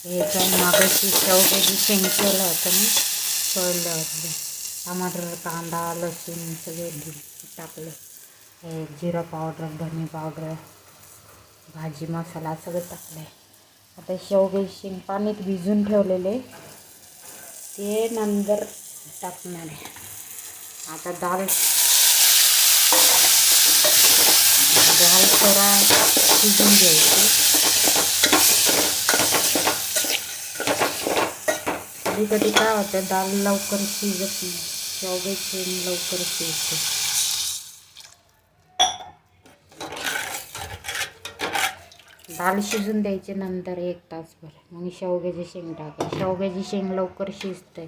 हे काय मागाशी शेवग्याची शेंग केलं होतं मी, सोडलं होतं. टमाटर, कांदा, लसूण सगळे टाकले. जिरा पावडर, धने पावडर, भाजी मसाला सगळं टाकलं आहे. आता शेवग्याची शेंग पाण्यात भिजून ठेवलेले ते नंतर टाकणार आहे. आता डाळ थोडा शिजून घ्यायची. कधी कधी काय होतं, डाळ लवकर शिजत नाही, शेवग्याची शेंग लवकर शिजते. डाळ शिजून द्यायची नंतर 1 तासभर, मग शेवग्याची शेंग टाकायची. शेवग्याची शेंग लवकर शिजते.